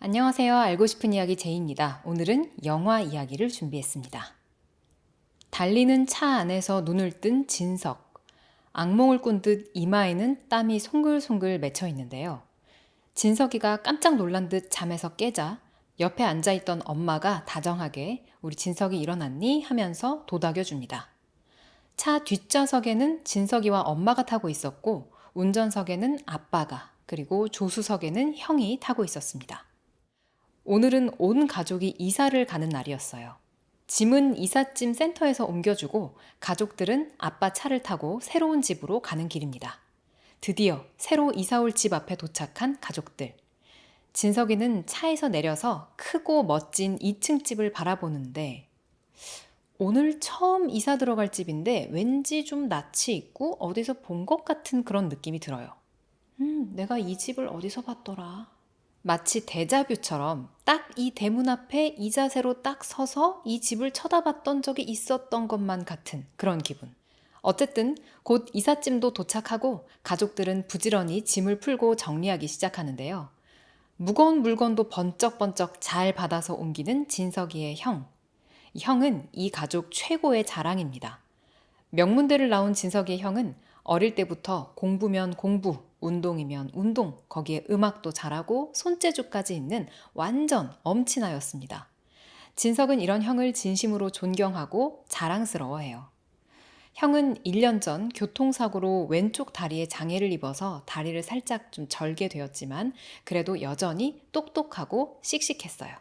안녕하세요. 알고 싶은 이야기 제이입니다. 오늘은 영화 이야기를 준비했습니다. 달리는 차 안에서 눈을 뜬 진석. 악몽을 꾼 듯 이마에는 땀이 송글송글 맺혀 있는데요. 진석이가 깜짝 놀란 듯 잠에서 깨자 옆에 앉아있던 엄마가 다정하게 우리 진석이 일어났니? 하면서 도닥여 줍니다. 차 뒷좌석에는 진석이와 엄마가 타고 있었고 운전석에는 아빠가 그리고 조수석에는 형이 타고 있었습니다. 오늘은 온 가족이 이사를 가는 날이었어요. 짐은 이삿짐 센터에서 옮겨주고 가족들은 아빠 차를 타고 새로운 집으로 가는 길입니다. 드디어 새로 이사 올 집 앞에 도착한 가족들. 진석이는 차에서 내려서 크고 멋진 2층 집을 바라보는데 오늘 처음 이사 들어갈 집인데 왠지 좀 낯이 있고 어디서 본 것 같은 그런 느낌이 들어요. 내가 이 집을 어디서 봤더라. 마치 데자뷰처럼 딱 이 대문 앞에 이 자세로 딱 서서 이 집을 쳐다봤던 적이 있었던 것만 같은 그런 기분. 어쨌든 곧 이삿짐도 도착하고 가족들은 부지런히 짐을 풀고 정리하기 시작하는데요. 무거운 물건도 번쩍번쩍 잘 받아서 옮기는 진석이의 형. 이 형은 이 가족 최고의 자랑입니다. 명문대를 나온 진석이의 형은 어릴 때부터 공부면 공부, 운동이면 운동, 거기에 음악도 잘하고 손재주까지 있는 완전 엄친아였습니다. 진석은 이런 형을 진심으로 존경하고 자랑스러워해요. 형은 1년 전 교통사고로 왼쪽 다리에 장애를 입어서 다리를 살짝 좀 절게 되었지만 그래도 여전히 똑똑하고 씩씩했어요.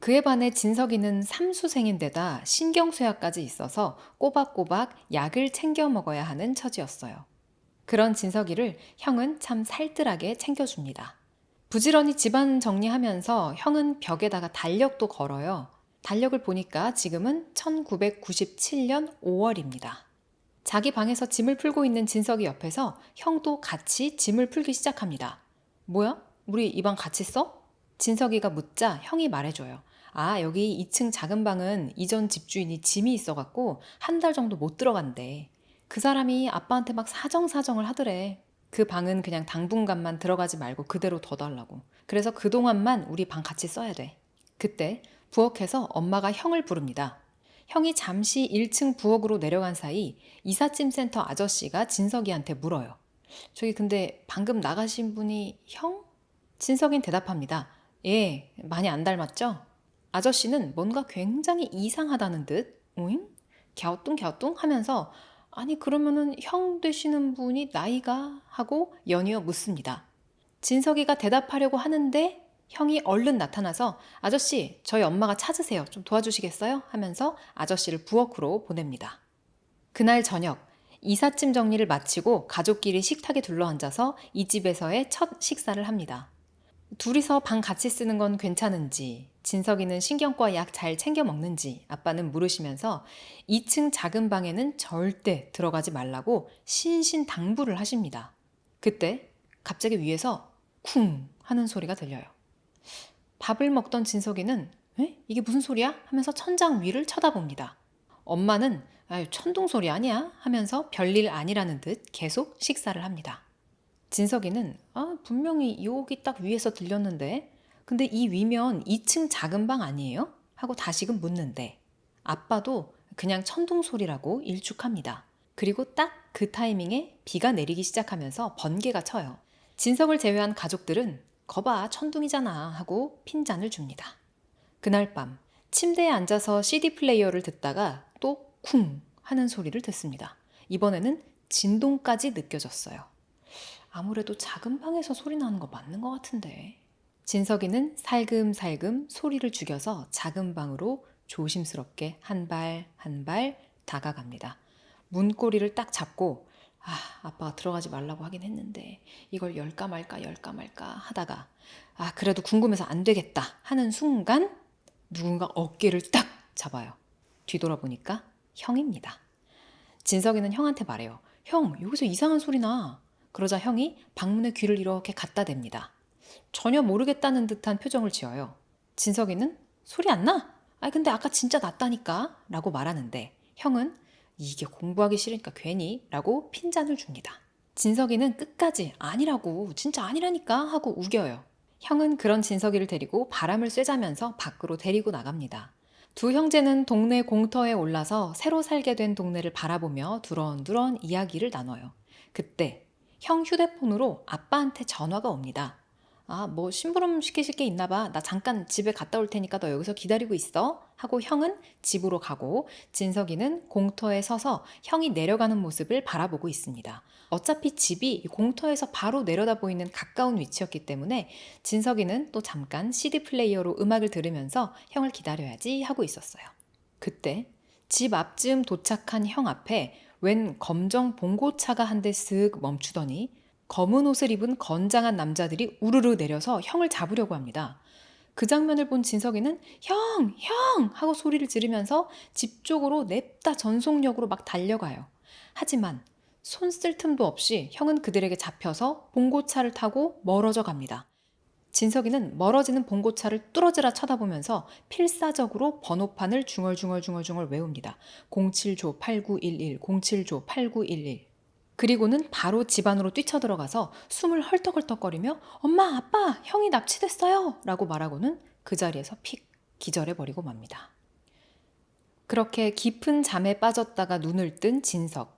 그에 반해 진석이는 삼수생인데다 신경쇠약까지 있어서 꼬박꼬박 약을 챙겨 먹어야 하는 처지였어요. 그런 진석이를 형은 참 살뜰하게 챙겨줍니다. 부지런히 집안 정리하면서 형은 벽에다가 달력도 걸어요. 달력을 보니까 지금은 1997년 5월입니다. 자기 방에서 짐을 풀고 있는 진석이 옆에서 형도 같이 짐을 풀기 시작합니다. 뭐야? 우리 이 방 같이 써? 진석이가 묻자 형이 말해줘요. 아, 여기 2층 작은 방은 이전 집주인이 짐이 있어갖고 한 달 정도 못 들어간대. 그 사람이 아빠한테 막 사정사정을 하더래. 그 방은 그냥 당분간만 들어가지 말고 그대로 둬달라고. 그래서 그동안만 우리 방 같이 써야 돼. 그때 부엌에서 엄마가 형을 부릅니다. 형이 잠시 1층 부엌으로 내려간 사이 이삿짐 센터 아저씨가 진석이한테 물어요. 저기 근데 방금 나가신 분이 형? 진석인 대답합니다. 예, 많이 안 닮았죠? 아저씨는 뭔가 굉장히 이상하다는 듯 오잉? 갸우뚱갸우뚱 하면서 아니 그러면은 형 되시는 분이 나이가? 하고 연이어 묻습니다. 진석이가 대답하려고 하는데 형이 얼른 나타나서 아저씨 저희 엄마가 찾으세요. 좀 도와주시겠어요? 하면서 아저씨를 부엌으로 보냅니다. 그날 저녁 이삿짐 정리를 마치고 가족끼리 식탁에 둘러앉아서 이 집에서의 첫 식사를 합니다. 둘이서 방 같이 쓰는 건 괜찮은지, 진석이는 신경과 약 잘 챙겨 먹는지 아빠는 물으시면서 2층 작은 방에는 절대 들어가지 말라고 신신당부를 하십니다. 그때 갑자기 위에서 쿵 하는 소리가 들려요. 밥을 먹던 진석이는 에? 이게 무슨 소리야? 하면서 천장 위를 쳐다봅니다. 엄마는 아유 천둥 소리 아니야? 하면서 별일 아니라는 듯 계속 식사를 합니다. 진석이는 분명히 여기 딱 위에서 들렸는데 근데 이 위면 2층 작은 방 아니에요? 하고 다시금 묻는데 아빠도 그냥 천둥 소리라고 일축합니다. 그리고 딱 그 타이밍에 비가 내리기 시작하면서 번개가 쳐요. 진석을 제외한 가족들은 거봐 천둥이잖아 하고 핀잔을 줍니다. 그날 밤 침대에 앉아서 CD 플레이어를 듣다가 또 쿵 하는 소리를 듣습니다. 이번에는 진동까지 느껴졌어요. 아무래도 작은 방에서 소리 나는 거 맞는 것 같은데. 진석이는 살금살금 소리를 죽여서 작은 방으로 조심스럽게 한 발 한 발 다가갑니다. 문고리를 딱 잡고 아빠가 들어가지 말라고 하긴 했는데 이걸 열까 말까 열까 말까 하다가 그래도 궁금해서 안 되겠다 하는 순간 누군가 어깨를 딱 잡아요. 뒤돌아보니까 형입니다. 진석이는 형한테 말해요. 형, 여기서 이상한 소리 나. 그러자 형이 방문의 귀를 이렇게 갖다 댑니다. 전혀 모르겠다는 듯한 표정을 지어요. 진석이는 소리 안 나? 근데 아까 진짜 났다니까 라고 말하는데 형은 이게 공부하기 싫으니까 괜히 라고 핀잔을 줍니다. 진석이는 끝까지 아니라고 진짜 아니라니까 하고 우겨요. 형은 그런 진석이를 데리고 바람을 쐬자면서 밖으로 데리고 나갑니다. 두 형제는 동네 공터에 올라서 새로 살게 된 동네를 바라보며 두런두런 이야기를 나눠요. 그때 형 휴대폰으로 아빠한테 전화가 옵니다. 뭐 심부름 시키실 게 있나 봐. 나 잠깐 집에 갔다 올 테니까 너 여기서 기다리고 있어. 하고 형은 집으로 가고 진석이는 공터에 서서 형이 내려가는 모습을 바라보고 있습니다. 어차피 집이 공터에서 바로 내려다 보이는 가까운 위치였기 때문에 진석이는 또 잠깐 CD 플레이어로 음악을 들으면서 형을 기다려야지 하고 있었어요. 그때 집 앞쯤 도착한 형 앞에 웬 검정 봉고차가 한 대 쓱 멈추더니 검은 옷을 입은 건장한 남자들이 우르르 내려서 형을 잡으려고 합니다. 그 장면을 본 진석이는 형! 형! 하고 소리를 지르면서 집 쪽으로 냅다 전속력으로 막 달려가요. 하지만 손 쓸 틈도 없이 형은 그들에게 잡혀서 봉고차를 타고 멀어져 갑니다. 진석이는 멀어지는 봉고차를 뚫어지라 쳐다보면서 필사적으로 번호판을 중얼중얼 외웁니다. 07조 8911, 07조 8911. 그리고는 바로 집 안으로 뛰쳐들어가서 숨을 헐떡헐떡거리며 엄마, 아빠, 형이 납치됐어요! 라고 말하고는 그 자리에서 픽 기절해버리고 맙니다. 그렇게 깊은 잠에 빠졌다가 눈을 뜬 진석.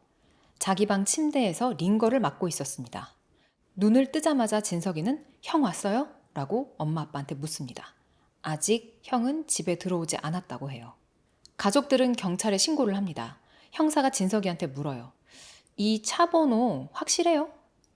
자기 방 침대에서 링거를 맞고 있었습니다. 눈을 뜨자마자 진석이는 형 왔어요? 라고 엄마 아빠한테 묻습니다. 아직 형은 집에 들어오지 않았다고 해요. 가족들은 경찰에 신고를 합니다. 형사가 진석이한테 물어요. 이 차 번호 확실해요?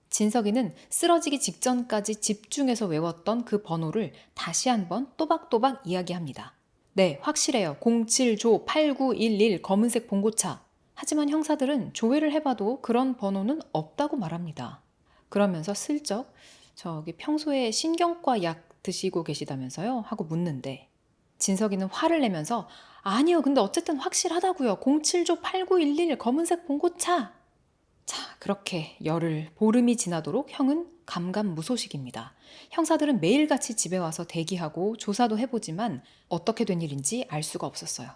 진석이는 쓰러지기 직전까지 집중해서 외웠던 그 번호를 다시 한번 또박또박 이야기합니다. 네, 확실해요. 07조 8911 검은색 봉고차. 하지만 형사들은 조회를 해봐도 그런 번호는 없다고 말합니다. 그러면서 슬쩍 저기 평소에 신경과 약 드시고 계시다면서요? 하고 묻는데 진석이는 화를 내면서 아니요, 근데 어쨌든 확실하다고요. 07조 8911 검은색 봉고차. 자, 그렇게 열흘, 보름이 지나도록 형은 감감무소식입니다. 형사들은 매일같이 집에 와서 대기하고 조사도 해보지만 어떻게 된 일인지 알 수가 없었어요.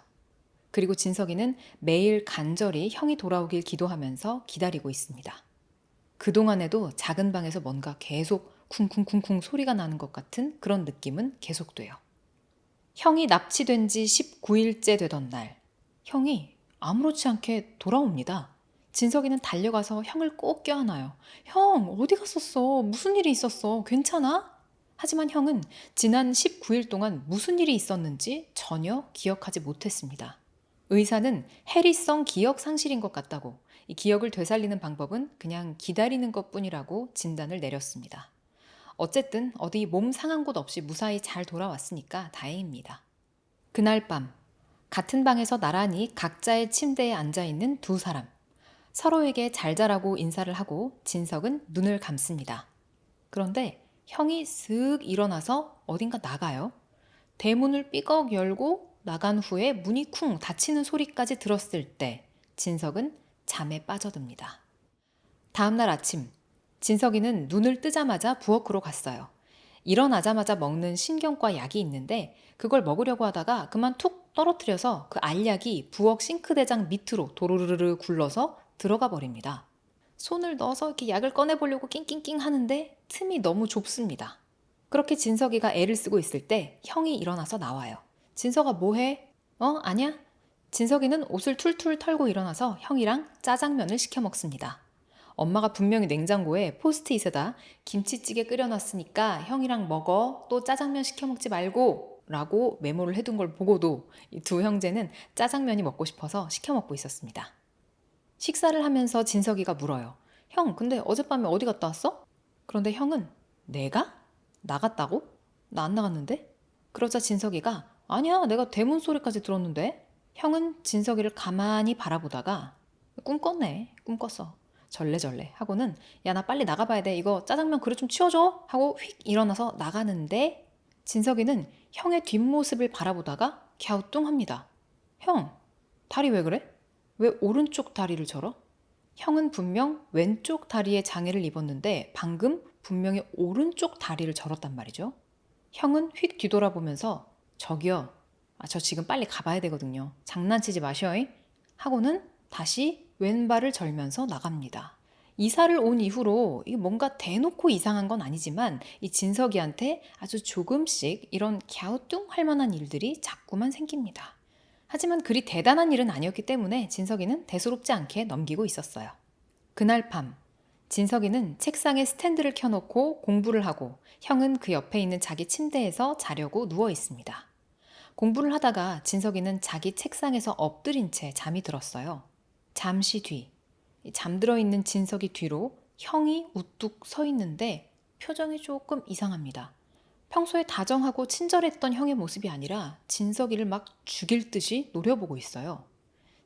그리고 진석이는 매일 간절히 형이 돌아오길 기도하면서 기다리고 있습니다. 그동안에도 작은 방에서 뭔가 계속 쿵쿵쿵쿵 소리가 나는 것 같은 그런 느낌은 계속돼요. 형이 납치된 지 19일째 되던 날, 형이 아무렇지 않게 돌아옵니다. 진석이는 달려가서 형을 꼭 껴안아요. 형, 어디 갔었어? 무슨 일이 있었어? 괜찮아? 하지만 형은 지난 19일 동안 무슨 일이 있었는지 전혀 기억하지 못했습니다. 의사는 해리성 기억 상실인 것 같다고, 이 기억을 되살리는 방법은 그냥 기다리는 것뿐이라고 진단을 내렸습니다. 어쨌든 어디 몸 상한 곳 없이 무사히 잘 돌아왔으니까 다행입니다. 그날 밤, 같은 방에서 나란히 각자의 침대에 앉아있는 두 사람. 서로에게 잘 자라고 인사를 하고 진석은 눈을 감습니다. 그런데 형이 슥 일어나서 어딘가 나가요. 대문을 삐걱 열고 나간 후에 문이 쿵 닫히는 소리까지 들었을 때 진석은 잠에 빠져듭니다. 다음날 아침, 진석이는 눈을 뜨자마자 부엌으로 갔어요. 일어나자마자 먹는 신경과 약이 있는데 그걸 먹으려고 하다가 그만 툭 떨어뜨려서 그 알약이 부엌 싱크대장 밑으로 도로르르 굴러서 들어가 버립니다. 손을 넣어서 이렇게 약을 꺼내보려고 낑낑낑 하는데 틈이 너무 좁습니다. 그렇게 진석이가 애를 쓰고 있을 때 형이 일어나서 나와요. 진석아 뭐해? 아니야? 진석이는 옷을 툴툴 털고 일어나서 형이랑 짜장면을 시켜 먹습니다. 엄마가 분명히 냉장고에 포스트잇에다 김치찌개 끓여놨으니까 형이랑 먹어. 또 짜장면 시켜 먹지 말고 라고 메모를 해둔 걸 보고도 이 두 형제는 짜장면이 먹고 싶어서 시켜 먹고 있었습니다. 식사를 하면서 진석이가 물어요. 형, 근데 어젯밤에 어디 갔다 왔어? 그런데 형은 내가? 나갔다고? 나 안 나갔는데? 그러자 진석이가 아니야, 내가 대문 소리까지 들었는데? 형은 진석이를 가만히 바라보다가 꿈 꿨네, 꿈 꿨어. 절레절레 하고는 야, 나 빨리 나가봐야 돼. 이거 짜장면 그릇 좀 치워줘. 하고 휙 일어나서 나가는데 진석이는 형의 뒷모습을 바라보다가 갸우뚱합니다. 형, 다리 왜 그래? 왜 오른쪽 다리를 절어? 형은 분명 왼쪽 다리에 장애를 입었는데 방금 분명히 오른쪽 다리를 절었단 말이죠. 형은 휙 뒤돌아보면서 저기요, 저 지금 빨리 가봐야 되거든요. 장난치지 마셔잉. 하고는 다시 왼발을 절면서 나갑니다. 이사를 온 이후로 이게 뭔가 대놓고 이상한 건 아니지만 이 진석이한테 아주 조금씩 이런 갸우뚱할 만한 일들이 자꾸만 생깁니다. 하지만 그리 대단한 일은 아니었기 때문에 진석이는 대수롭지 않게 넘기고 있었어요. 그날 밤, 진석이는 책상에 스탠드를 켜놓고 공부를 하고 형은 그 옆에 있는 자기 침대에서 자려고 누워 있습니다. 공부를 하다가 진석이는 자기 책상에서 엎드린 채 잠이 들었어요. 잠시 뒤, 잠들어 있는 진석이 뒤로 형이 우뚝 서 있는데 표정이 조금 이상합니다. 평소에 다정하고 친절했던 형의 모습이 아니라 진석이를 막 죽일 듯이 노려보고 있어요.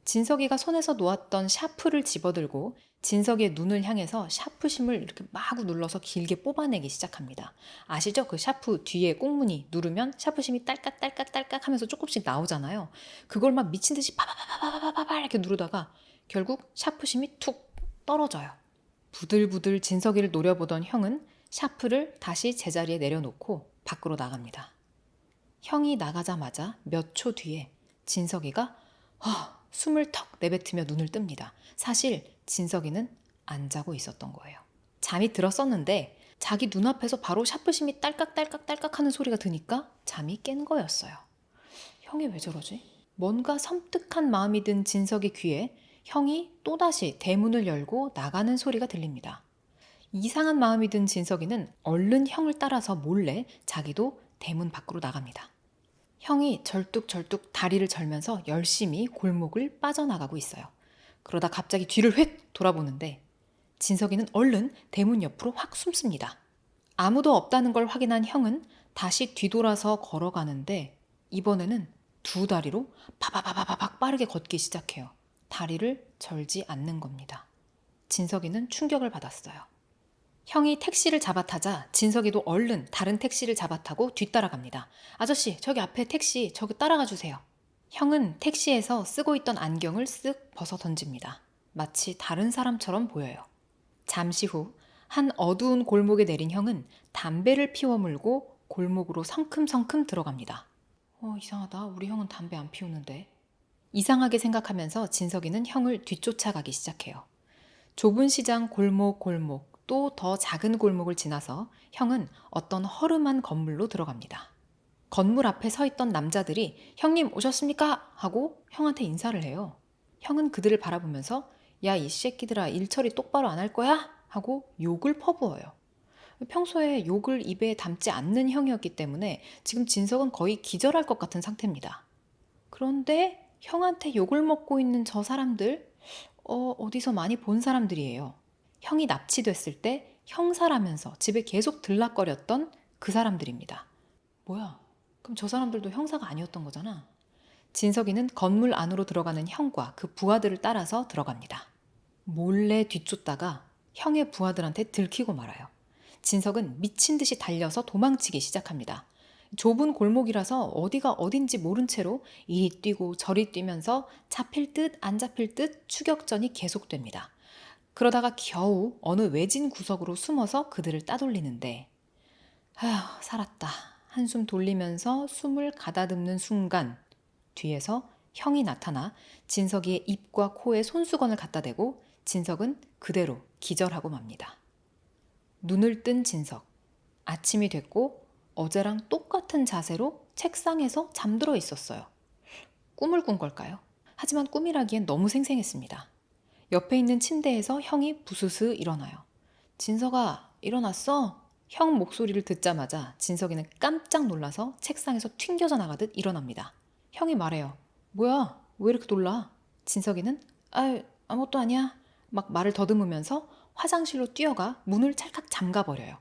진석이가 손에서 놓았던 샤프를 집어들고 진석이의 눈을 향해서 샤프심을 이렇게 마구 눌러서 길게 뽑아내기 시작합니다. 아시죠? 그 샤프 뒤에 꽁무니 누르면 샤프심이 딸깍딸깍딸깍 하면서 조금씩 나오잖아요. 그걸 막 미친 듯이 파바바바바바바 이렇게 누르다가 결국 샤프심이 툭 떨어져요. 부들부들 진석이를 노려보던 형은 샤프를 다시 제자리에 내려놓고 밖으로 나갑니다. 형이 나가자마자 몇 초 뒤에 진석이가 숨을 턱 내뱉으며 눈을 뜹니다. 사실 진석이는 안 자고 있었던 거예요. 잠이 들었었는데 자기 눈앞에서 바로 샤프심이 딸깍딸깍딸깍 하는 소리가 드니까 잠이 깬 거였어요. 형이 왜 저러지? 뭔가 섬뜩한 마음이 든 진석이 귀에 형이 또다시 대문을 열고 나가는 소리가 들립니다. 이상한 마음이 든 진석이는 얼른 형을 따라서 몰래 자기도 대문 밖으로 나갑니다. 형이 절뚝절뚝 다리를 절면서 열심히 골목을 빠져나가고 있어요. 그러다 갑자기 뒤를 휙 돌아보는데 진석이는 얼른 대문 옆으로 확 숨습니다. 아무도 없다는 걸 확인한 형은 다시 뒤돌아서 걸어가는데 이번에는 두 다리로 바바바바박 빠르게 걷기 시작해요. 다리를 절지 않는 겁니다. 진석이는 충격을 받았어요. 형이 택시를 잡아타자 진석이도 얼른 다른 택시를 잡아타고 뒤따라갑니다. 아저씨, 저기 앞에 택시, 저기 따라가 주세요. 형은 택시에서 쓰고 있던 안경을 쓱 벗어 던집니다. 마치 다른 사람처럼 보여요. 잠시 후 한 어두운 골목에 내린 형은 담배를 피워 물고 골목으로 성큼성큼 들어갑니다. 이상하다. 우리 형은 담배 안 피우는데. 이상하게 생각하면서 진석이는 형을 뒤쫓아가기 시작해요. 좁은 시장 골목 또 더 작은 골목을 지나서 형은 어떤 허름한 건물로 들어갑니다. 건물 앞에 서 있던 남자들이 형님 오셨습니까? 하고 형한테 인사를 해요. 형은 그들을 바라보면서 야, 이 새끼들아 일 처리 똑바로 안 할 거야? 하고 욕을 퍼부어요. 평소에 욕을 입에 담지 않는 형이었기 때문에 지금 진석은 거의 기절할 것 같은 상태입니다. 그런데 형한테 욕을 먹고 있는 저 사람들 어디서 많이 본 사람들이에요. 형이 납치됐을 때 형사라면서 집에 계속 들락거렸던 그 사람들입니다. 뭐야? 그럼 저 사람들도 형사가 아니었던 거잖아. 진석이는 건물 안으로 들어가는 형과 그 부하들을 따라서 들어갑니다. 몰래 뒤쫓다가 형의 부하들한테 들키고 말아요. 진석은 미친 듯이 달려서 도망치기 시작합니다. 좁은 골목이라서 어디가 어딘지 모른 채로 이리 뛰고 저리 뛰면서 잡힐 듯 안 잡힐 듯 추격전이 계속됩니다. 그러다가 겨우 어느 외진 구석으로 숨어서 그들을 따돌리는데 아휴, 살았다. 한숨 돌리면서 숨을 가다듬는 순간 뒤에서 형이 나타나 진석이의 입과 코에 손수건을 갖다 대고 진석은 그대로 기절하고 맙니다. 눈을 뜬 진석. 아침이 됐고 어제랑 똑같은 자세로 책상에서 잠들어 있었어요. 꿈을 꾼 걸까요? 하지만 꿈이라기엔 너무 생생했습니다. 옆에 있는 침대에서 형이 부스스 일어나요. 진석아, 일어났어? 형 목소리를 듣자마자 진석이는 깜짝 놀라서 책상에서 튕겨져 나가듯 일어납니다. 형이 말해요. 뭐야? 왜 이렇게 놀라? 진석이는 아무것도 아니야. 막 말을 더듬으면서 화장실로 뛰어가 문을 찰칵 잠가버려요.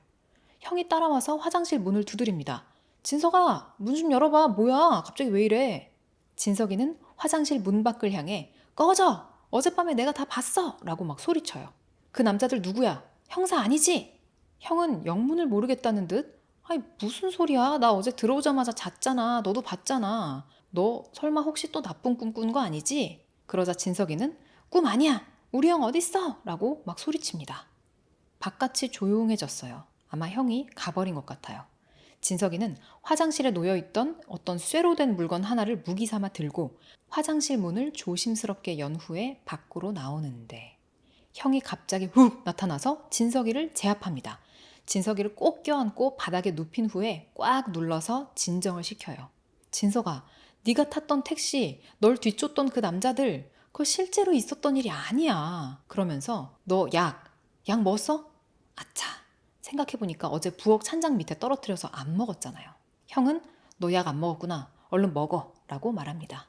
형이 따라와서 화장실 문을 두드립니다. 진석아, 문 좀 열어봐. 뭐야? 갑자기 왜 이래? 진석이는 화장실 문 밖을 향해 꺼져! 어젯밤에 내가 다 봤어! 라고 막 소리쳐요. 그 남자들 누구야? 형사 아니지? 형은 영문을 모르겠다는 듯 아니 무슨 소리야? 나 어제 들어오자마자 잤잖아. 너도 봤잖아. 너 설마 혹시 또 나쁜 꿈 꾼 거 아니지? 그러자 진석이는 꿈 아니야. 우리 형 어딨어? 라고 막 소리칩니다. 바깥이 조용해졌어요. 아마 형이 가버린 것 같아요. 진석이는 화장실에 놓여있던 어떤 쇠로 된 물건 하나를 무기 삼아 들고 화장실 문을 조심스럽게 연 후에 밖으로 나오는데 형이 갑자기 훅 나타나서 진석이를 제압합니다. 진석이를 꼭 껴안고 바닥에 눕힌 후에 꽉 눌러서 진정을 시켜요. 진석아, 네가 탔던 택시, 널 뒤쫓던 그 남자들, 그거 실제로 있었던 일이 아니야. 그러면서 너 약 먹었어? 아차, 생각해보니까 어제 부엌 찬장 밑에 떨어뜨려서 안 먹었잖아요. 형은 너 약 안 먹었구나. 얼른 먹어. 라고 말합니다.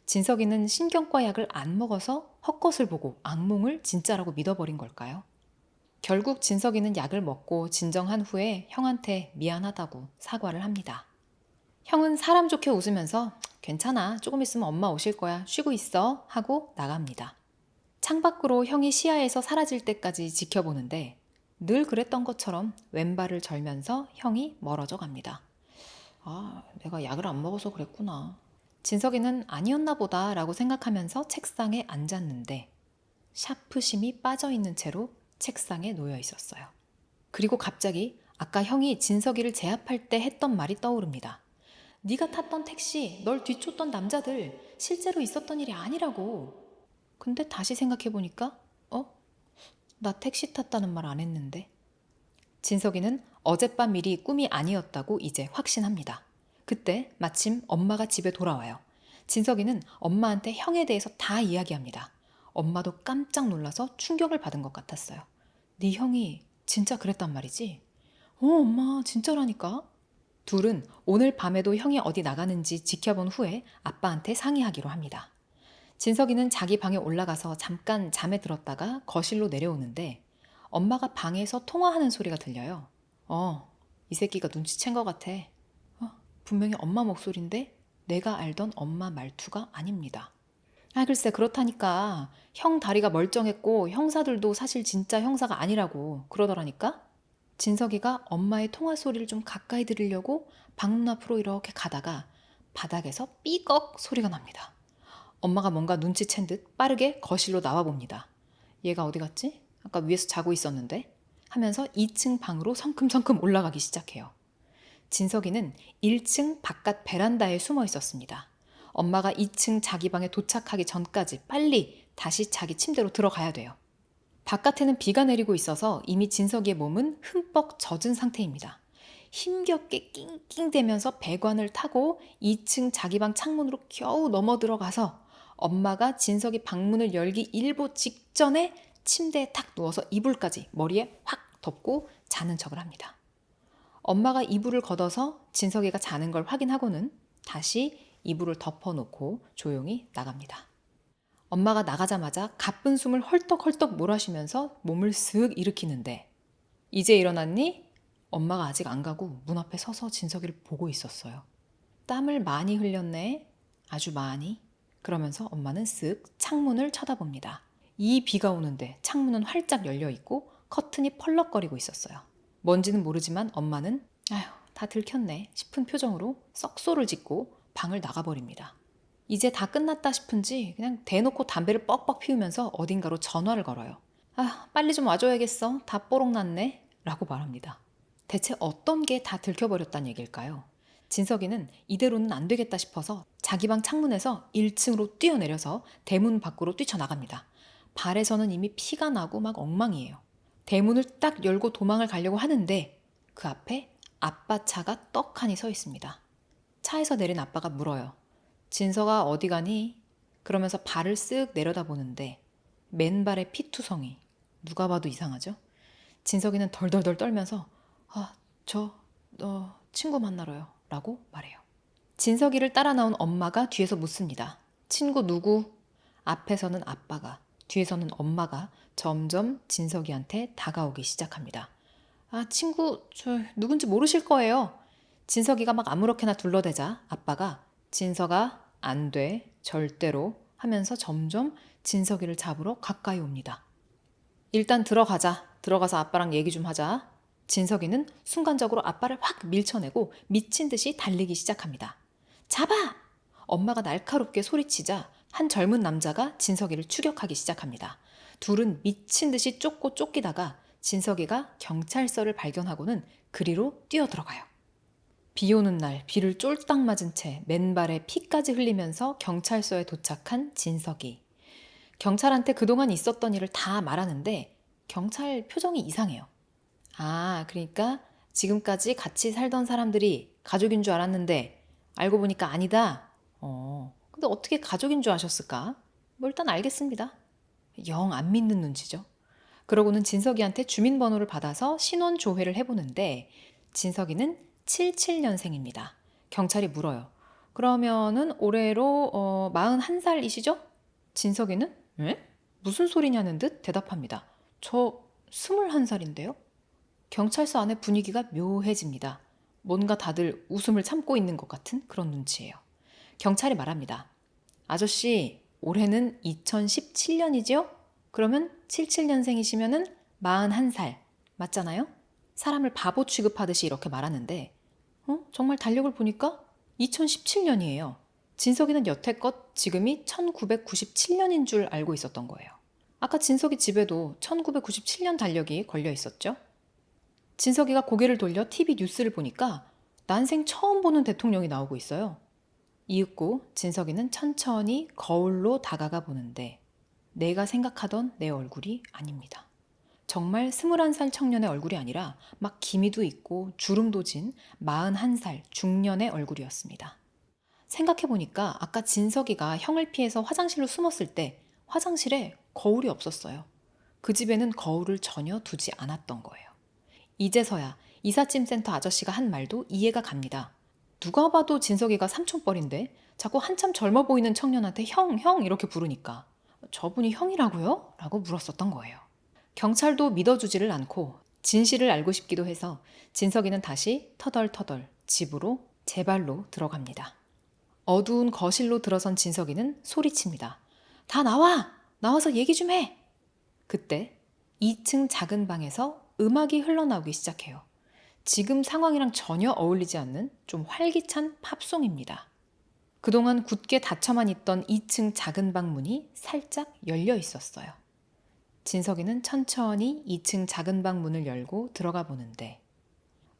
진석이는 신경과 약을 안 먹어서 헛것을 보고 악몽을 진짜라고 믿어버린 걸까요? 결국 진석이는 약을 먹고 진정한 후에 형한테 미안하다고 사과를 합니다. 형은 사람 좋게 웃으면서 괜찮아, 조금 있으면 엄마 오실 거야, 쉬고 있어 하고 나갑니다. 창밖으로 형이 시야에서 사라질 때까지 지켜보는데 늘 그랬던 것처럼 왼발을 절면서 형이 멀어져 갑니다. 아, 내가 약을 안 먹어서 그랬구나. 진석이는 아니었나 보다 라고 생각하면서 책상에 앉았는데 샤프심이 빠져있는 채로 책상에 놓여 있었어요. 그리고 갑자기 아까 형이 진석이를 제압할 때 했던 말이 떠오릅니다. 네가 탔던 택시, 널 뒤쫓던 남자들 실제로 있었던 일이 아니라고. 근데 다시 생각해보니까 나 택시 탔다는 말 안 했는데. 진석이는 어젯밤 일이 꿈이 아니었다고 이제 확신합니다. 그때 마침 엄마가 집에 돌아와요. 진석이는 엄마한테 형에 대해서 다 이야기합니다. 엄마도 깜짝 놀라서 충격을 받은 것 같았어요. 네 형이 진짜 그랬단 말이지? 엄마 진짜라니까? 둘은 오늘 밤에도 형이 어디 나가는지 지켜본 후에 아빠한테 상의하기로 합니다. 진석이는 자기 방에 올라가서 잠깐 잠에 들었다가 거실로 내려오는데 엄마가 방에서 통화하는 소리가 들려요. 이 새끼가 눈치챈 것 같아. 분명히 엄마 목소리인데 내가 알던 엄마 말투가 아닙니다. 글쎄 그렇다니까. 형 다리가 멀쩡했고 형사들도 사실 진짜 형사가 아니라고 그러더라니까. 진석이가 엄마의 통화 소리를 좀 가까이 들으려고 방문 앞으로 이렇게 가다가 바닥에서 삐걱 소리가 납니다. 엄마가 뭔가 눈치챈 듯 빠르게 거실로 나와 봅니다. 얘가 어디 갔지? 아까 위에서 자고 있었는데? 하면서 2층 방으로 성큼성큼 올라가기 시작해요. 진석이는 1층 바깥 베란다에 숨어 있었습니다. 엄마가 2층 자기 방에 도착하기 전까지 빨리 다시 자기 침대로 들어가야 돼요. 바깥에는 비가 내리고 있어서 이미 진석이의 몸은 흠뻑 젖은 상태입니다. 힘겹게 낑낑대면서 배관을 타고 2층 자기 방 창문으로 겨우 넘어 들어가서 엄마가 진석이 방문을 열기 일보 직전에 침대에 탁 누워서 이불까지 머리에 확 덮고 자는 척을 합니다. 엄마가 이불을 걷어서 진석이가 자는 걸 확인하고는 다시 이불을 덮어놓고 조용히 나갑니다. 엄마가 나가자마자 가쁜 숨을 헐떡헐떡 몰아쉬면서 몸을 쓱 일으키는데 이제 일어났니? 엄마가 아직 안 가고 문 앞에 서서 진석이를 보고 있었어요. 땀을 많이 흘렸네. 아주 많이. 그러면서 엄마는 쓱 창문을 쳐다봅니다. 이 비가 오는데 창문은 활짝 열려 있고 커튼이 펄럭거리고 있었어요. 뭔지는 모르지만 엄마는 아휴 다 들켰네 싶은 표정으로 썩소를 짓고 방을 나가버립니다. 이제 다 끝났다 싶은지 그냥 대놓고 담배를 뻑뻑 피우면서 어딘가로 전화를 걸어요. 빨리 좀 와줘야겠어. 다 뽀록났네. 라고 말합니다. 대체 어떤 게 다 들켜버렸단 얘기일까요? 진석이는 이대로는 안 되겠다 싶어서 자기 방 창문에서 1층으로 뛰어내려서 대문 밖으로 뛰쳐나갑니다. 발에서는 이미 피가 나고 막 엉망이에요. 대문을 딱 열고 도망을 가려고 하는데 그 앞에 아빠 차가 떡하니 서 있습니다. 차에서 내린 아빠가 물어요. 진석아 어디 가니? 그러면서 발을 쓱 내려다보는데 맨발에 피투성이. 누가 봐도 이상하죠? 진석이는 덜덜덜 떨면서 너 친구 만나러요 라고 말해요. 진석이를 따라 나온 엄마가 뒤에서 묻습니다. 친구 누구? 앞에서는 아빠가, 뒤에서는 엄마가 점점 진석이한테 다가오기 시작합니다. 친구 저 누군지 모르실 거예요. 진석이가 막 아무렇게나 둘러대자 아빠가 진석아 안 돼 절대로 하면서 점점 진석이를 잡으러 가까이 옵니다. 일단 들어가서 아빠랑 얘기 좀 하자. 진석이는 순간적으로 아빠를 확 밀쳐내고 미친 듯이 달리기 시작합니다. 잡아! 엄마가 날카롭게 소리치자 한 젊은 남자가 진석이를 추격하기 시작합니다. 둘은 미친 듯이 쫓고 쫓기다가 진석이가 경찰서를 발견하고는 그리로 뛰어들어가요. 비 오는 날 비를 쫄딱 맞은 채 맨발에 피까지 흘리면서 경찰서에 도착한 진석이. 경찰한테 그동안 있었던 일을 다 말하는데 경찰 표정이 이상해요. 아, 그러니까 지금까지 같이 살던 사람들이 가족인 줄 알았는데 알고 보니까 아니다. 근데 어떻게 가족인 줄 아셨을까? 뭐 일단 알겠습니다. 영 안 믿는 눈치죠. 그러고는 진석이한테 주민번호를 받아서 신원 조회를 해보는데 진석이는 77년생입니다. 경찰이 물어요. 그러면은 올해로 41살이시죠? 진석이는 에? 무슨 소리냐는 듯 대답합니다. 저 21살인데요? 경찰서 안의 분위기가 묘해집니다. 뭔가 다들 웃음을 참고 있는 것 같은 그런 눈치예요. 경찰이 말합니다. 아저씨, 올해는 2017년이지요? 그러면 77년생이시면은 41살. 맞잖아요? 사람을 바보 취급하듯이 이렇게 말하는데, 정말 달력을 보니까 2017년이에요. 진석이는 여태껏 지금이 1997년인 줄 알고 있었던 거예요. 아까 진석이 집에도 1997년 달력이 걸려 있었죠? 진석이가 고개를 돌려 TV 뉴스를 보니까 난생 처음 보는 대통령이 나오고 있어요. 이윽고 진석이는 천천히 거울로 다가가 보는데 내가 생각하던 내 얼굴이 아닙니다. 정말 21살 청년의 얼굴이 아니라 막 기미도 있고 주름도 진 41살 중년의 얼굴이었습니다. 생각해보니까 아까 진석이가 형을 피해서 화장실로 숨었을 때 화장실에 거울이 없었어요. 그 집에는 거울을 전혀 두지 않았던 거예요. 이제서야 이삿짐센터 아저씨가 한 말도 이해가 갑니다. 누가 봐도 진석이가 삼촌뻘인데 자꾸 한참 젊어 보이는 청년한테 형 이렇게 부르니까 저분이 형이라고요? 라고 물었었던 거예요. 경찰도 믿어주지를 않고 진실을 알고 싶기도 해서 진석이는 다시 터덜터덜 집으로 제 발로 들어갑니다. 어두운 거실로 들어선 진석이는 소리칩니다. 다 나와! 나와서 얘기 좀 해! 그때 2층 작은 방에서 음악이 흘러나오기 시작해요. 지금 상황이랑 전혀 어울리지 않는 좀 활기찬 팝송입니다. 그동안 굳게 닫혀만 있던 2층 작은 방 문이 살짝 열려 있었어요. 진석이는 천천히 2층 작은 방 문을 열고 들어가 보는데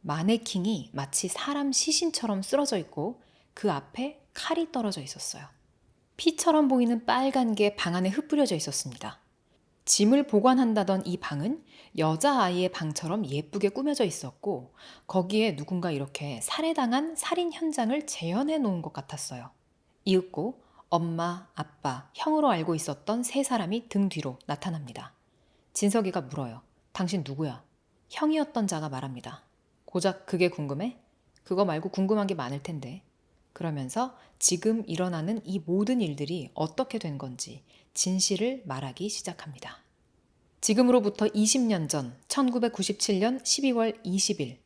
마네킹이 마치 사람 시신처럼 쓰러져 있고 그 앞에 칼이 떨어져 있었어요. 피처럼 보이는 빨간 게 방 안에 흩뿌려져 있었습니다. 짐을 보관한다던 이 방은 여자아이의 방처럼 예쁘게 꾸며져 있었고 거기에 누군가 이렇게 살해당한 살인 현장을 재현해 놓은 것 같았어요. 이윽고 엄마, 아빠, 형으로 알고 있었던 세 사람이 등 뒤로 나타납니다. 진석이가 물어요. 당신 누구야? 형이었던 자가 말합니다. 고작 그게 궁금해? 그거 말고 궁금한 게 많을 텐데. 그러면서 지금 일어나는 이 모든 일들이 어떻게 된 건지 진실을 말하기 시작합니다. 지금으로부터 20년 전 1997년 12월 20일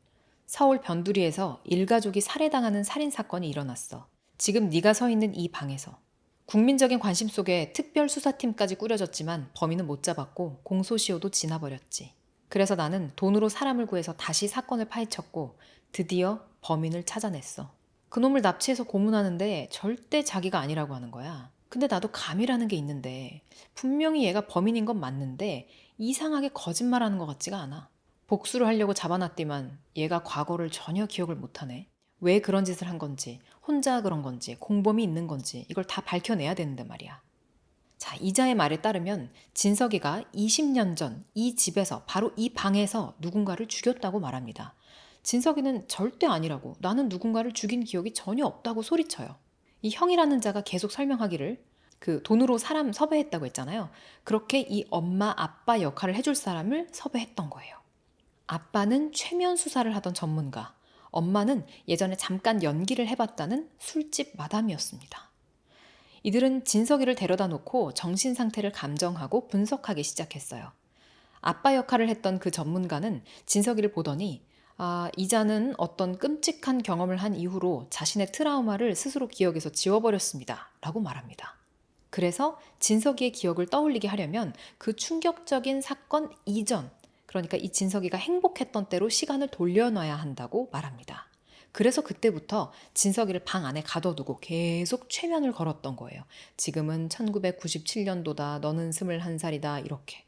서울 변두리에서 일가족이 살해당하는 살인사건이 일어났어. 지금 네가 서 있는 이 방에서. 국민적인 관심 속에 특별수사팀까지 꾸려졌지만 범인은 못 잡았고 공소시효도 지나버렸지. 그래서 나는 돈으로 사람을 구해서 다시 사건을 파헤쳤고 드디어 범인을 찾아냈어. 그놈을 납치해서 고문하는데 절대 자기가 아니라고 하는 거야. 근데 나도 감이라는 게 있는데 분명히 얘가 범인인 건 맞는데 이상하게 거짓말하는 것 같지가 않아. 복수를 하려고 잡아놨더만 얘가 과거를 전혀 기억을 못하네. 왜 그런 짓을 한 건지, 혼자 그런 건지, 공범이 있는 건지 이걸 다 밝혀내야 되는데 말이야. 자, 이자의 말에 따르면 진석이가 20년 전 이 집에서 바로 이 방에서 누군가를 죽였다고 말합니다. 진석이는 절대 아니라고 나는 누군가를 죽인 기억이 전혀 없다고 소리쳐요. 이 형이라는 자가 계속 설명하기를 그 돈으로 사람 섭외했다고 했잖아요. 그렇게 이 엄마, 아빠 역할을 해줄 사람을 섭외했던 거예요. 아빠는 최면 수사를 하던 전문가, 엄마는 예전에 잠깐 연기를 해봤다는 술집 마담이었습니다. 이들은 진석이를 데려다 놓고 정신 상태를 감정하고 분석하기 시작했어요. 아빠 역할을 했던 그 전문가는 진석이를 보더니 이자는 어떤 끔찍한 경험을 한 이후로 자신의 트라우마를 스스로 기억에서 지워버렸습니다. 라고 말합니다. 그래서 진석이의 기억을 떠올리게 하려면 그 충격적인 사건 이전, 그러니까 이 진석이가 행복했던 때로 시간을 돌려놔야 한다고 말합니다. 그래서 그때부터 진석이를 방 안에 가둬두고 계속 최면을 걸었던 거예요. 지금은 1997년도다, 너는 21살이다, 이렇게.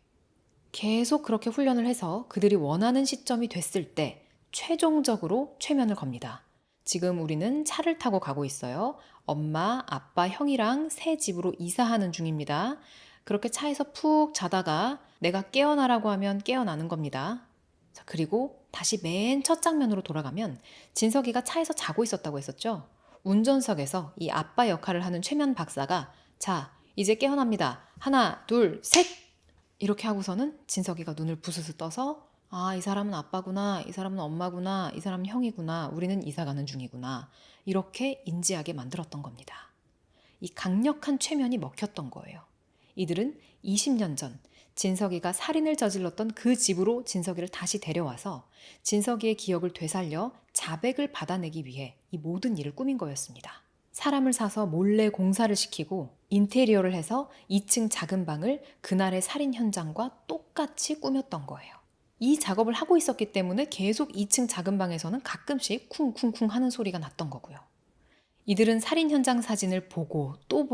계속 그렇게 훈련을 해서 그들이 원하는 시점이 됐을 때 최종적으로 최면을 겁니다. 지금 우리는 차를 타고 가고 있어요. 엄마, 아빠, 형이랑 새 집으로 이사하는 중입니다. 그렇게 차에서 푹 자다가 내가 깨어나라고 하면 깨어나는 겁니다. 자, 그리고 다시 맨 첫 장면으로 돌아가면 진석이가 차에서 자고 있었다고 했었죠. 운전석에서 이 아빠 역할을 하는 최면 박사가 자, 이제 깨어납니다. 하나, 둘, 셋! 이렇게 하고서는 진석이가 눈을 부스스 떠서 아, 이 사람은 아빠구나, 이 사람은 엄마구나, 이 사람은 형이구나, 우리는 이사 가는 중이구나. 이렇게 인지하게 만들었던 겁니다. 이 강력한 최면이 먹혔던 거예요. 이들은 20년 전 진석이가 살인을 저질렀던 그 집으로 진석이를 다시 데려와서 진석이의 기억을 되살려 자백을 받아내기 위해 이 모든 일을 꾸민 거였습니다. 사람을 사서 몰래 공사를 시키고 인테리어를 해서 2층 작은 방을 그날의 살인 현장과 똑같이 꾸몄던 거예요. 이 작업을 하고 있었기 때문에 계속 2층 작은 방에서는 가끔씩 쿵쿵쿵 하는 소리가 났던 거고요. 이들은 살인 현장 사진을 보고 또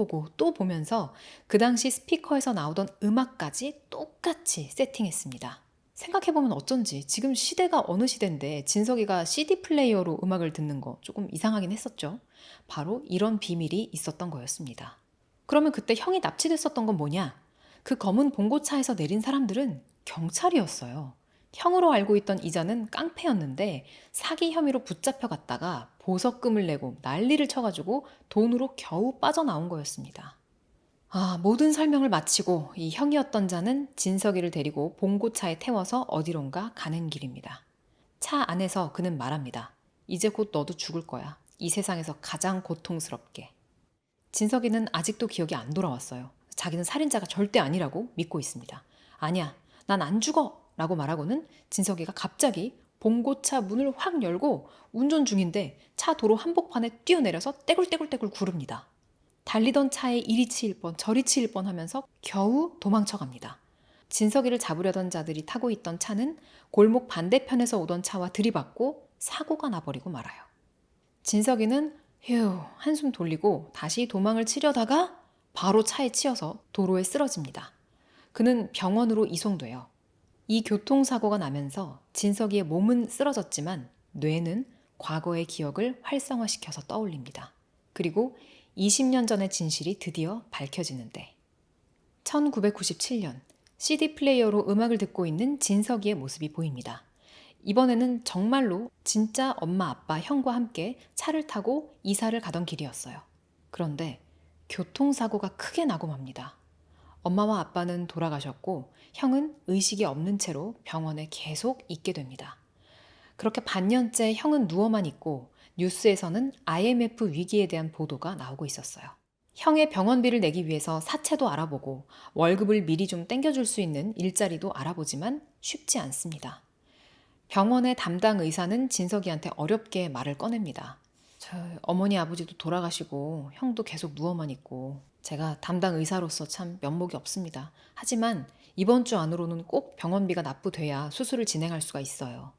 보면서 그 당시 스피커에서 나오던 음악까지 똑같이 세팅했습니다. 생각해보면 어쩐지 지금 시대가 어느 시대인데 진석이가 CD 플레이어로 음악을 듣는 거 조금 이상하긴 했었죠. 바로 이런 비밀이 있었던 거였습니다. 그러면 그때 형이 납치됐었던 건 뭐냐? 그 검은 봉고차에서 내린 사람들은 경찰이었어요. 형으로 알고 있던 이자는 깡패였는데 사기 혐의로 붙잡혀 갔다가 보석금을 내고 난리를 쳐가지고 돈으로 겨우 빠져나온 거였습니다. 모든 설명을 마치고 이 형이었던 자는 진석이를 데리고 봉고차에 태워서 어디론가 가는 길입니다. 차 안에서 그는 말합니다. 이제 곧 너도 죽을 거야. 이 세상에서 가장 고통스럽게. 진석이는 아직도 기억이 안 돌아왔어요. 자기는 살인자가 절대 아니라고 믿고 있습니다. 아니야, 난 안 죽어! 라고 말하고는 진석이가 갑자기 봉고차 문을 확 열고 운전 중인데 차 도로 한복판에 뛰어내려서 떼굴떼굴떼굴 구릅니다. 달리던 차에 이리 치일 뻔 저리 치일 뻔 하면서 겨우 도망쳐 갑니다. 진석이를 잡으려던 자들이 타고 있던 차는 골목 반대편에서 오던 차와 들이받고 사고가 나버리고 말아요. 진석이는 휴 한숨 돌리고 다시 도망을 치려다가 바로 차에 치여서 도로에 쓰러집니다. 그는 병원으로 이송돼요. 이 교통사고가 나면서 진석이의 몸은 쓰러졌지만 뇌는 과거의 기억을 활성화시켜서 떠올립니다. 그리고 20년 전의 진실이 드디어 밝혀지는데 1997년 CD 플레이어로 음악을 듣고 있는 진석이의 모습이 보입니다. 이번에는 정말로 진짜 엄마, 아빠, 형과 함께 차를 타고 이사를 가던 길이었어요. 그런데 교통사고가 크게 나고 맙니다. 엄마와 아빠는 돌아가셨고 형은 의식이 없는 채로 병원에 계속 있게 됩니다. 그렇게 반년째 형은 누워만 있고 뉴스에서는 IMF 위기에 대한 보도가 나오고 있었어요. 형의 병원비를 내기 위해서 사채도 알아보고 월급을 미리 좀 땡겨줄 수 있는 일자리도 알아보지만 쉽지 않습니다. 병원의 담당 의사는 진석이한테 어렵게 말을 꺼냅니다. 저 어머니 아버지도 돌아가시고 형도 계속 누워만 있고 제가 담당 의사로서 참 면목이 없습니다. 하지만 이번 주 안으로는 꼭 병원비가 납부돼야 수술을 진행할 수가 있어요.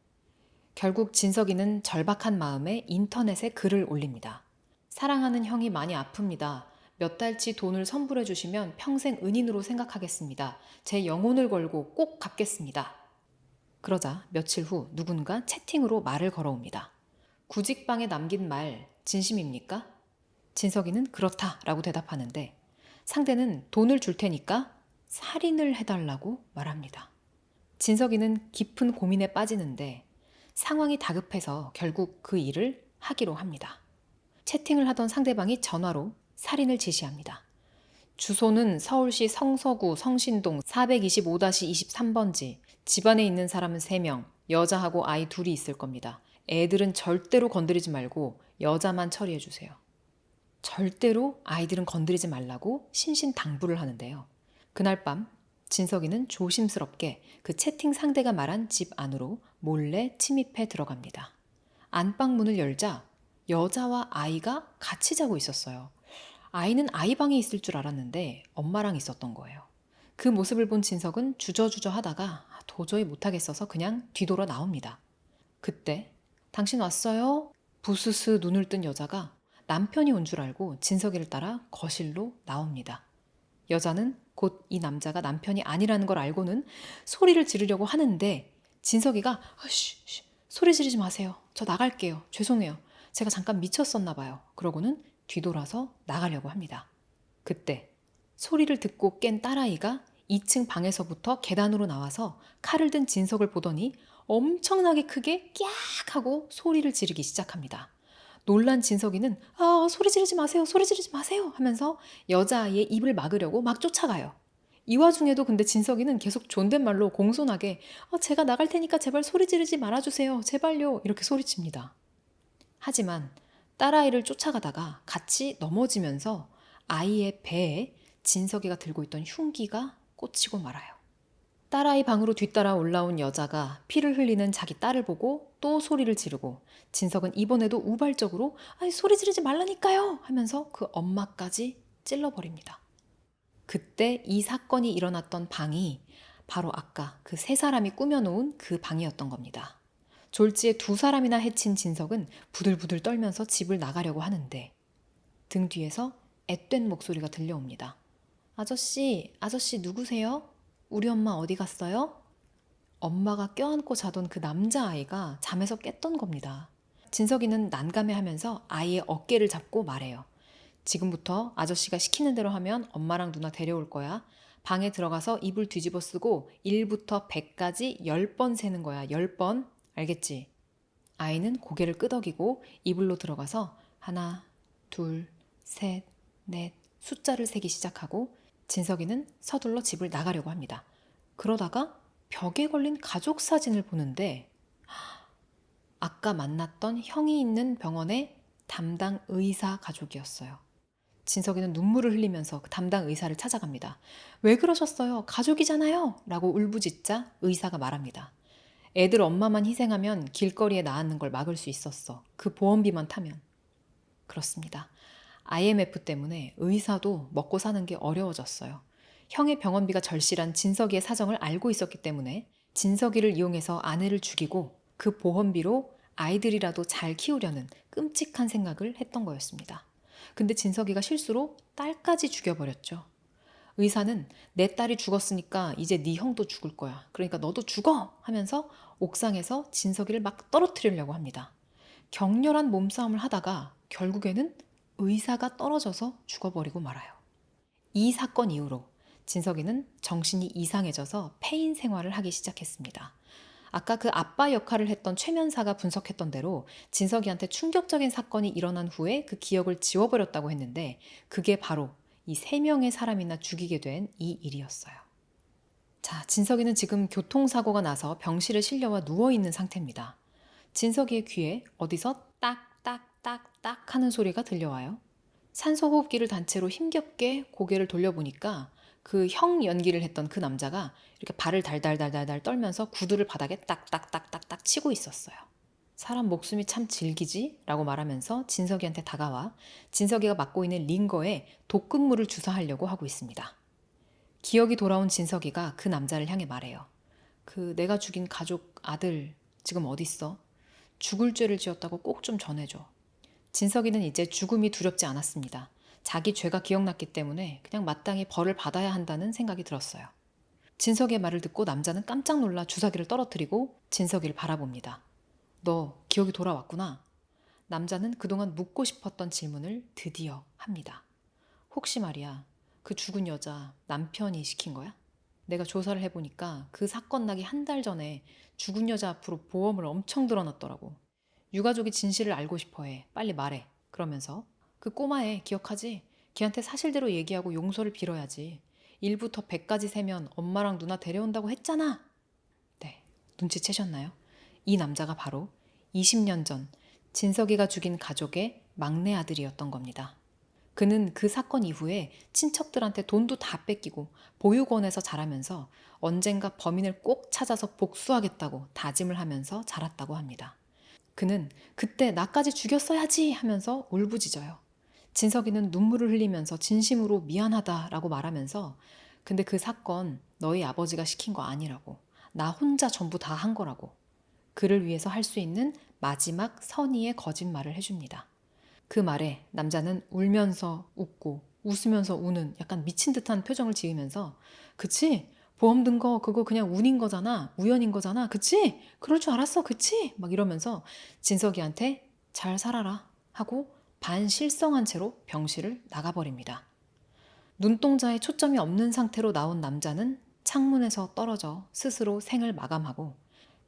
결국 진석이는 절박한 마음에 인터넷에 글을 올립니다. 사랑하는 형이 많이 아픕니다. 몇 달치 돈을 선불해 주시면 평생 은인으로 생각하겠습니다. 제 영혼을 걸고 꼭 갚겠습니다. 그러자 며칠 후 누군가 채팅으로 말을 걸어옵니다. 구직방에 남긴 말 진심입니까? 진석이는 그렇다라고 대답하는데 상대는 돈을 줄 테니까 살인을 해달라고 말합니다. 진석이는 깊은 고민에 빠지는데 상황이 다급해서 결국 그 일을 하기로 합니다. 채팅을 하던 상대방이 전화로 살인을 지시합니다. 주소는 서울시 성서구 성신동 425-23번지. 집안에 있는 사람은 3명, 여자하고 아이 2이 있을 겁니다. 애들은 절대로 건드리지 말고 여자만 처리해 주세요. 절대로 아이들은 건드리지 말라고 신신당부를 하는데요. 그날 밤 진석이는 조심스럽게 그 채팅 상대가 말한 집 안으로 몰래 침입해 들어갑니다. 안방 문을 열자 여자와 아이가 같이 자고 있었어요. 아이는 아이 방에 있을 줄 알았는데 엄마랑 있었던 거예요. 그 모습을 본 진석은 주저주저 하다가 도저히 못하겠어서 그냥 뒤돌아 나옵니다. 그때 당신 왔어요? 부스스 눈을 뜬 여자가 남편이 온 줄 알고 진석이를 따라 거실로 나옵니다. 여자는 곧 이 남자가 남편이 아니라는 걸 알고는 소리를 지르려고 하는데 진석이가 소리 지르지 마세요. 저 나갈게요. 죄송해요. 제가 잠깐 미쳤었나 봐요. 그러고는 뒤돌아서 나가려고 합니다. 그때 소리를 듣고 깬 딸아이가 2층 방에서부터 계단으로 나와서 칼을 든 진석을 보더니 엄청나게 크게 깍 하고 소리를 지르기 시작합니다. 놀란 진석이는 소리 지르지 마세요, 소리 지르지 마세요 하면서 여자아이의 입을 막으려고 막 쫓아가요. 이 와중에도 근데 진석이는 계속 존댓말로 공손하게 제가 나갈 테니까 제발 소리 지르지 말아주세요, 제발요 이렇게 소리칩니다. 하지만 딸아이를 쫓아가다가 같이 넘어지면서 아이의 배에 진석이가 들고 있던 흉기가 꽂히고 말아요. 딸아이 방으로 뒤따라 올라온 여자가 피를 흘리는 자기 딸을 보고 또 소리를 지르고 진석은 이번에도 우발적으로 소리 지르지 말라니까요 하면서 그 엄마까지 찔러버립니다. 그때 이 사건이 일어났던 방이 바로 아까 그 세 사람이 꾸며놓은 그 방이었던 겁니다. 졸지에 두 사람이나 해친 진석은 부들부들 떨면서 집을 나가려고 하는데 등 뒤에서 앳된 목소리가 들려옵니다. 아저씨 누구세요? 우리 엄마 어디 갔어요? 엄마가 껴안고 자던 그 남자아이가 잠에서 깼던 겁니다. 진석이는 난감해하면서 아이의 어깨를 잡고 말해요. 지금부터 아저씨가 시키는 대로 하면 엄마랑 누나 데려올 거야. 방에 들어가서 이불 뒤집어 쓰고 1부터 100까지 10번 세는 거야. 10번. 알겠지? 아이는 고개를 끄덕이고 이불로 들어가서 하나, 둘, 셋, 넷 숫자를 세기 시작하고 진석이는 서둘러 집을 나가려고 합니다. 그러다가 벽에 걸린 가족 사진을 보는데 아까 만났던 형이 있는 병원의 담당 의사 가족이었어요. 진석이는 눈물을 흘리면서 그 담당 의사를 찾아갑니다. 왜 그러셨어요? 가족이잖아요. 라고 울부짖자 의사가 말합니다. 애들 엄마만 희생하면 길거리에 나앉는 걸 막을 수 있었어. 그 보험비만 타면. 그렇습니다. IMF 때문에 의사도 먹고 사는 게 어려워졌어요. 형의 병원비가 절실한 진석이의 사정을 알고 있었기 때문에 진석이를 이용해서 아내를 죽이고 그 보험비로 아이들이라도 잘 키우려는 끔찍한 생각을 했던 거였습니다. 근데 진석이가 실수로 딸까지 죽여버렸죠. 의사는 내 딸이 죽었으니까 이제 네 형도 죽을 거야. 그러니까 너도 죽어! 하면서 옥상에서 진석이를 막 떨어뜨리려고 합니다. 격렬한 몸싸움을 하다가 결국에는 의사가 떨어져서 죽어버리고 말아요. 이 사건 이후로 진석이는 정신이 이상해져서 폐인 생활을 하기 시작했습니다. 아까 그 아빠 역할을 했던 최면사가 분석했던 대로 진석이한테 충격적인 사건이 일어난 후에 그 기억을 지워버렸다고 했는데 그게 바로 이 3명의 사람이나 죽이게 된 이 일이었어요. 자, 진석이는 지금 교통사고가 나서 병실에 실려와 누워있는 상태입니다. 진석이의 귀에 어디서 딱딱딱딱 하는 소리가 들려와요. 산소호흡기를 단 채로 힘겹게 고개를 돌려보니까 그 형 연기를 했던 그 남자가 이렇게 발을 달달달달달 떨면서 구두를 바닥에 딱딱딱딱딱 치고 있었어요. 사람 목숨이 참 질기지? 라고 말하면서 진석이한테 다가와 진석이가 맡고 있는 링거에 독극물을 주사하려고 하고 있습니다. 기억이 돌아온 진석이가 그 남자를 향해 말해요. 내가 죽인 가족 아들 지금 어딨어? 죽을 죄를 지었다고 꼭 좀 전해줘. 진석이는 이제 죽음이 두렵지 않았습니다. 자기 죄가 기억났기 때문에 그냥 마땅히 벌을 받아야 한다는 생각이 들었어요. 진석이의 말을 듣고 남자는 깜짝 놀라 주사기를 떨어뜨리고 진석이를 바라봅니다. 너 기억이 돌아왔구나. 남자는 그동안 묻고 싶었던 질문을 드디어 합니다. 혹시 말이야, 그 죽은 여자 남편이 시킨 거야? 내가 조사를 해보니까 그 사건 나기 1달 전에 죽은 여자 앞으로 보험을 엄청 들어놨더라고. 유가족이 진실을 알고 싶어해. 빨리 말해. 그러면서 그 꼬마애 기억하지? 걔한테 사실대로 얘기하고 용서를 빌어야지. 1부터 100까지 세면 엄마랑 누나 데려온다고 했잖아. 네, 눈치채셨나요? 이 남자가 바로 20년 전 진석이가 죽인 가족의 막내 아들이었던 겁니다. 그는 그 사건 이후에 친척들한테 돈도 다 뺏기고 보육원에서 자라면서 언젠가 범인을 꼭 찾아서 복수하겠다고 다짐을 하면서 자랐다고 합니다. 그는 그때 나까지 죽였어야지 하면서 울부짖어요. 진석이는 눈물을 흘리면서 진심으로 미안하다라고 말하면서 근데 그 사건 너희 아버지가 시킨 거 아니라고. 나 혼자 전부 다 한 거라고. 그를 위해서 할 수 있는 마지막 선의의 거짓말을 해줍니다. 그 말에 남자는 울면서 웃고 웃으면서 우는 약간 미친 듯한 표정을 지으면서 그치? 보험 든 거 그거 그냥 운인 거잖아. 우연인 거잖아. 그치? 그럴 줄 알았어. 그치? 막 이러면서 진석이한테 잘 살아라 하고 반실성한 채로 병실을 나가버립니다. 눈동자에 초점이 없는 상태로 나온 남자는 창문에서 떨어져 스스로 생을 마감하고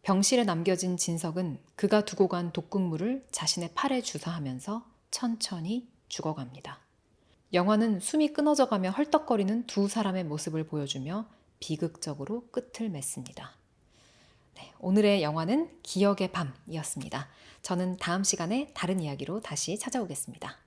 병실에 남겨진 진석은 그가 두고 간 독극물을 자신의 팔에 주사하면서 천천히 죽어갑니다. 영화는 숨이 끊어져가며 헐떡거리는 두 사람의 모습을 보여주며 비극적으로 끝을 맺습니다. 네, 오늘의 영화는 기억의 밤이었습니다. 저는 다음 시간에 다른 이야기로 다시 찾아오겠습니다.